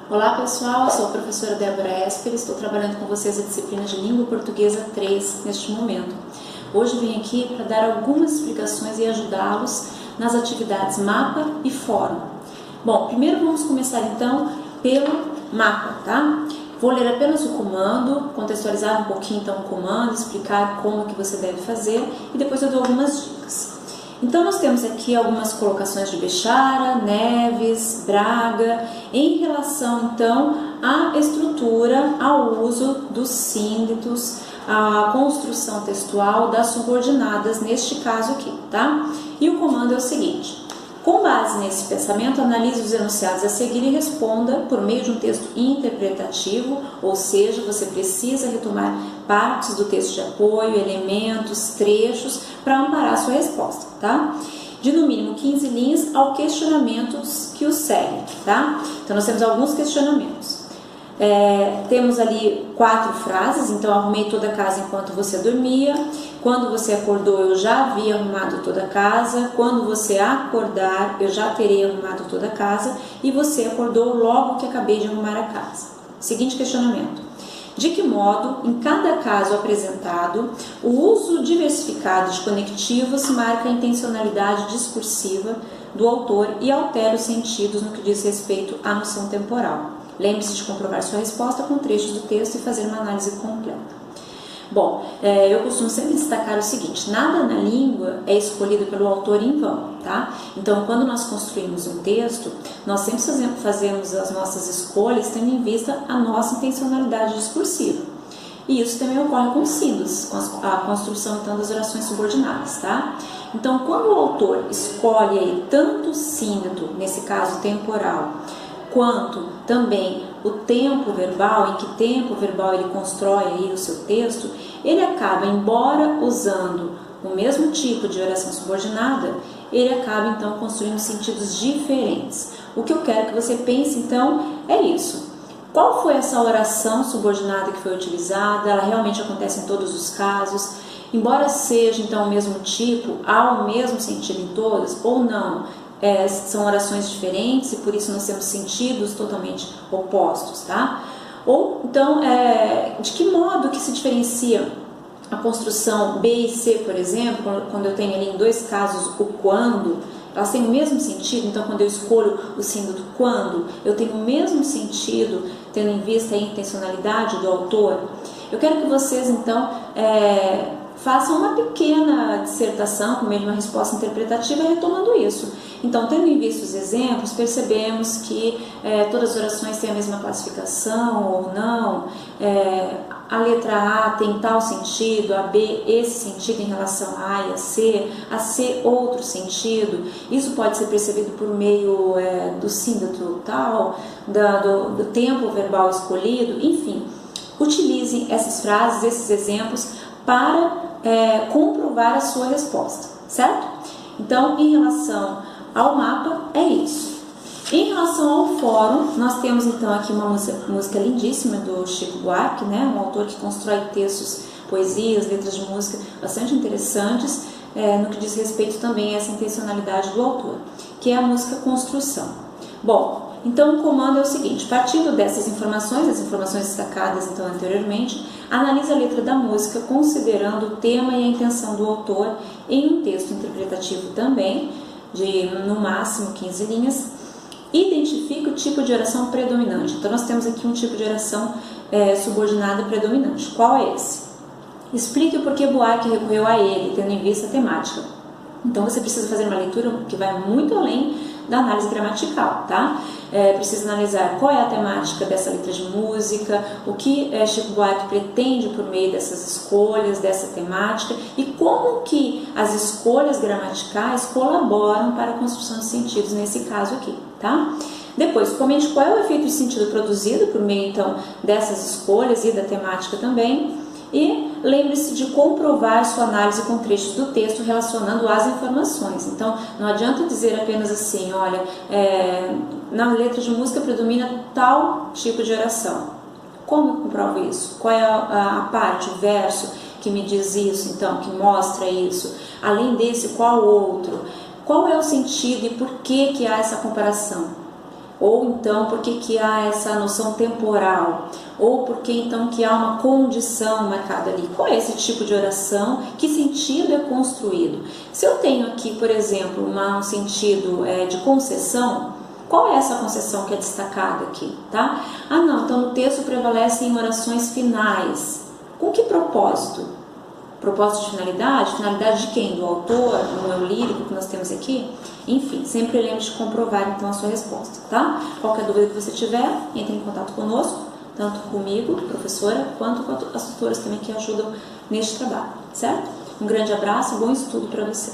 Olá pessoal, eu sou a professora Débora Esper, estou trabalhando com vocês a disciplina de Língua Portuguesa 3 neste momento. Hoje vim aqui para dar algumas explicações e ajudá-los nas atividades mapa e fórum. Bom, primeiro vamos começar então pelo mapa, tá? Vou ler apenas o comando, contextualizar um pouquinho então o comando, explicar como que você deve fazer e depois eu dou algumas dicas. Então nós temos aqui algumas colocações de Bechara, Neves, Braga, em relação então à estrutura, ao uso dos sínditos, a construção textual das subordinadas neste caso aqui, tá? E o comando é o seguinte: com base nesse pensamento, analise os enunciados a seguir e responda por meio de um texto interpretativo, ou seja, você precisa retomar partes do texto de apoio, elementos, trechos, para amparar a sua resposta, tá? De no mínimo 15 linhas ao questionamentos que os seguem, tá? Então, nós temos alguns questionamentos. Temos ali 4 frases, então arrumei toda a casa enquanto você dormia. Quando você acordou, eu já havia arrumado toda a casa. Quando você acordar, eu já terei arrumado toda a casa. E você acordou logo que acabei de arrumar a casa. Seguinte questionamento: de que modo, em cada caso apresentado, o uso diversificado de conectivos marca a intencionalidade discursiva do autor e altera os sentidos no que diz respeito à noção temporal? Lembre-se de comprovar sua resposta com trechos do texto e fazer uma análise completa. Bom, eu costumo sempre destacar o seguinte: nada na língua é escolhido pelo autor em vão, tá? Então, quando nós construímos um texto, nós sempre fazemos as nossas escolhas tendo em vista a nossa intencionalidade discursiva. E isso também ocorre com símbolos, com a construção então das orações subordinadas, tá? Então, quando o autor escolhe aí tanto o símbolo, nesse caso temporal, quanto também o tempo verbal, em que tempo verbal ele constrói aí o seu texto, ele acaba, embora usando o mesmo tipo de oração subordinada, ele acaba então construindo sentidos diferentes. O que eu quero que você pense então é isso: qual foi essa oração subordinada que foi utilizada? Ela realmente acontece em todos os casos? Embora seja então o mesmo tipo, há o mesmo sentido em todas ou não? São orações diferentes e por isso nós temos sentidos totalmente opostos, tá? Ou então, de que modo que se diferencia a construção B e C, por exemplo, quando eu tenho ali em 2 casos o quando, elas têm o mesmo sentido. Então, quando eu escolho o símbolo do quando, eu tenho o mesmo sentido, tendo em vista a intencionalidade do autor. Eu quero que vocês, então, façam uma pequena dissertação por meio de uma resposta interpretativa retomando isso. Então, tendo em vista os exemplos, percebemos que todas as orações têm a mesma classificação ou não. A letra A tem tal sentido, a B esse sentido em relação a A e a C outro sentido. Isso pode ser percebido por meio do símbolo tal, do tempo verbal escolhido, enfim. Utilizem essas frases, esses exemplos para comprovar a sua resposta, certo? Então, em relação ao mapa, é isso. Em relação ao fórum, nós temos então aqui uma música lindíssima do Chico Buarque, né? Um autor que constrói textos, poesias, letras de música bastante interessantes, no que diz respeito também a essa intencionalidade do autor, que é a música Construção. Bom, então o comando é o seguinte: partindo dessas informações, as informações destacadas então anteriormente, analise a letra da música considerando o tema e a intenção do autor em um texto interpretativo também, de no máximo 15 linhas. Identifique o tipo de oração predominante. Então nós temos aqui um tipo de oração subordinada predominante. Qual é esse? Explique o porquê Buarque recorreu a ele, tendo em vista a temática. Então você precisa fazer uma leitura que vai muito além da análise gramatical, tá? Precisa analisar qual é a temática dessa letra de música, o que Chico Buarque pretende por meio dessas escolhas, dessa temática, e como que as escolhas gramaticais colaboram para a construção de sentidos nesse caso aqui, tá? Depois, comente qual é o efeito de sentido produzido por meio então dessas escolhas e da temática também. E lembre-se de comprovar sua análise com trechos do texto relacionando as informações. Então, não adianta dizer apenas assim: olha, na letra de música predomina tal tipo de oração. Como eu comprovo isso? Qual é a parte, o verso que me diz isso, então, que mostra isso? Além desse, qual outro? Qual é o sentido e por que há essa comparação? Ou então por que há essa noção temporal? Ou por que então que há uma condição marcada ali? Qual é esse tipo de oração? Que sentido é construído? Se eu tenho aqui, por exemplo, um sentido de concessão, qual é essa concessão que é destacada aqui, tá? Ah, não, então no texto prevalecem orações finais. Com que propósito? Propósito de finalidade? Finalidade de quem? Do autor? No eu lírico que nós temos aqui? Enfim, sempre lembre de comprovar então a sua resposta, tá? Qualquer dúvida que você tiver, entre em contato conosco, tanto comigo, professora, quanto com as tutoras também que ajudam neste trabalho, certo? Um grande abraço e bom estudo para você.